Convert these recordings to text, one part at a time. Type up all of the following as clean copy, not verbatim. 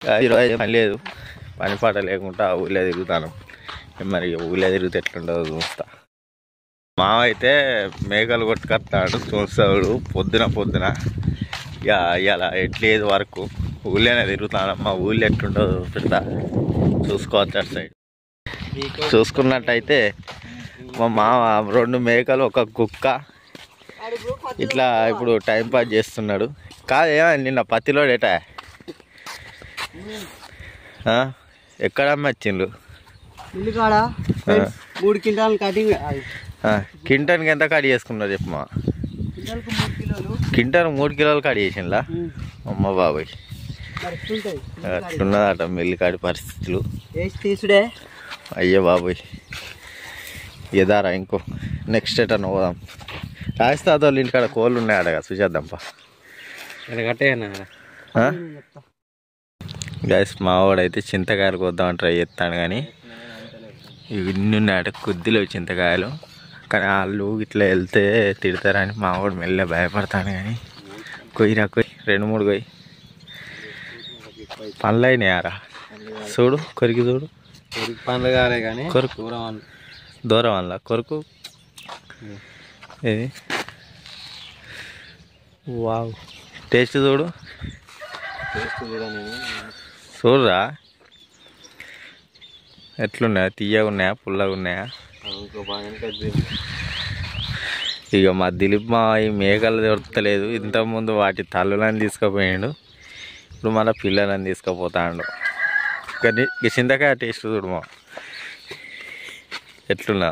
ఈరోజు పని లేదు, పని పాట లేకుండా ఊళ్ళో తిరుగుతాను. మరి ఊళ్ళో తిరిగితే ఎట్లుంటుందో చూస్తా. మావ అయితే మేకలు కొట్టుకొస్తాడు చూస్తాడు పొద్దున ఇక ఇలా ఎట్లేదు వరకు ఊళ్ళోనే తిరుగుతాను. మా ఊళ్ళో ఎట్లుంటుందో పెడతా చూసుకోవచ్చు. అటు సైడ్ చూసుకున్నట్టయితే మా మామ 2 మేకలు 1 కుక్క ఇట్లా ఇప్పుడు టైంపాస్ చేస్తున్నాడు. కాదు ఏమైంది నిన్న పత్తిలో డేటా ఎక్కడ అమ్మచ్చిండ్రు? ఇల్లుకాడ 3 క్వింటాల్ కటింగ్. క్వింటాల్కి ఎంత కట్ చేసుకున్నారు చెప్పమా? క్వింటాల్ 3 కిలోలు కట్ చేసిండ్లా? అమ్మ బాబాయ్ అట్లున్నదట మిల్లు కాడి పరిస్థితులు. తీసుడే అయ్యో బాబాయ్ ఎదారా ఇంకో నెక్స్ట్ ఎటన్నా పోదాం. రాజస్థాన్ వాళ్ళు ఇంటికాడ కోళ్ళు ఉన్నాయట కదా చూసేద్దాంపా. గైస్ మావాడైతే చింతకాయలు కొద్దామని ట్రై చేస్తాను కానీ ఇన్ని ఉన్నాయట కొద్దిలో చింతకాయలు. కానీ వాళ్ళు ఇట్లా వెళ్తే తిడతారని మావాడు మెల్ల భయపడతాను. కానీ కొయ్యిరా 2-3 కొయ్యి పనులు అయినాయారా చూడు కొరికి చూడు. పనులు కాలే కానీ కొరకు దూరం వల్ల కొరకు ఇది వావ్ టేస్ట్ చూడు చూడరా ఎట్లున్నాయా? తీయగా ఉన్నాయా పుల్లగా ఉన్నాయా? ఇక మా దిలీప్ మా ఈ మేకలు దొరకలేదు. ఇంతకుముందు వాటి తల్లులని తీసుకుపోయాడు, ఇప్పుడు మళ్ళీ పిల్లలని తీసుకుపోతాడు. కానీ ఇక చింతకాయ టేస్ట్ చూడు మా ఎట్లున్నా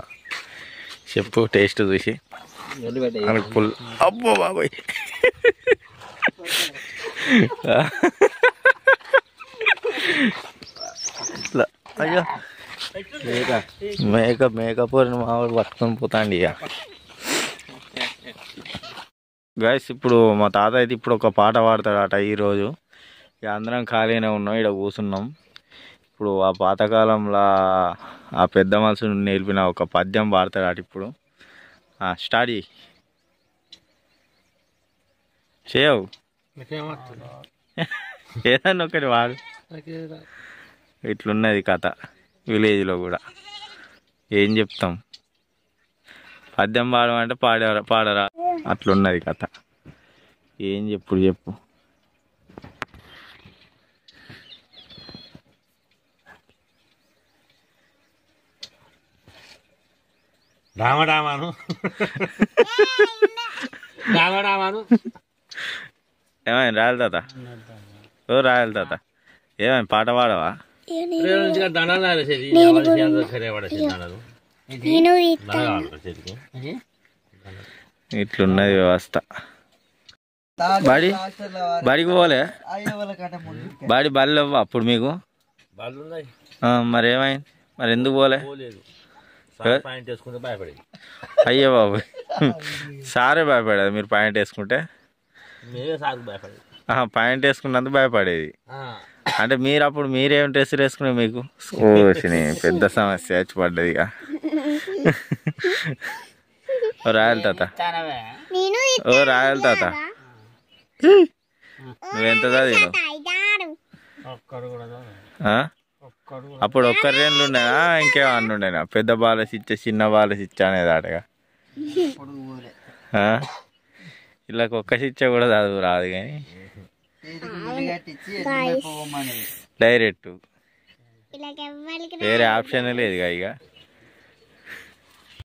చెప్పు టేస్ట్ చూసి. పుల్ అబ్బో బాబాయ్ అయ్యో మేకపోరిని మావాడు పట్టుకొని పోతాండి. ఇక గైస్ ఇప్పుడు మా తాత అయితే ఇప్పుడు ఒక పాట పాడతాడట ఈరోజు. ఇక అందరం ఖాళీనే ఉన్నాం, ఇక్కడ కూర్చున్నాం. ఇప్పుడు ఆ పాతకాలంలో ఆ పెద్ద మనుషులు నేర్పిన ఒక పద్యం పాడతాడట. ఇప్పుడు స్టార్ట్ చేయవు ఏదన్నా ఒకటి వాడు. ఇట్లున్నది కథ విలేజ్లో కూడా. ఏం చెప్తాం, పద్యం పాడమంటే పాడరా అట్లున్నది కథ. ఏం చెప్పు రామరామాను ఏమైంది రాయల తాత? రాయల తాత ఏమైంది పాట పాడవా? ఇట్లున్నది వ్యవస్థ. బడికి పోలే? బళ్ళు అప్పుడు మీకు మరి ఏమైంది? మరి ఎందుకు పోలే? అయ్యో బాబు సారే భయపడేది మీరు పాయింట్ వేసుకుంటే? పాయింట్ వేసుకున్నందుకు భయపడేది అంటే మీరు అప్పుడు మీరేం డ్రెస్ వేసుకునే మీకు పెద్ద సమస్య వచ్చి పడ్డది. ఇక రాయల తాత రాయల తాత నువ్వెంత చదివినావు? అప్పుడు 1 రేండ్లు ఉండేనా ఇంకేమన్నా ఉండేనా? పెద్ద బాలస్ ఇచ్చా చిన్న బాలస్ ఇచ్చా అనేది ఆటగా. ఇలా 1 శిచ్చ కూడా చదువు రాదు కానీ డైరెక్ట్ వేరే ఆప్షన్ లేదు ఇక.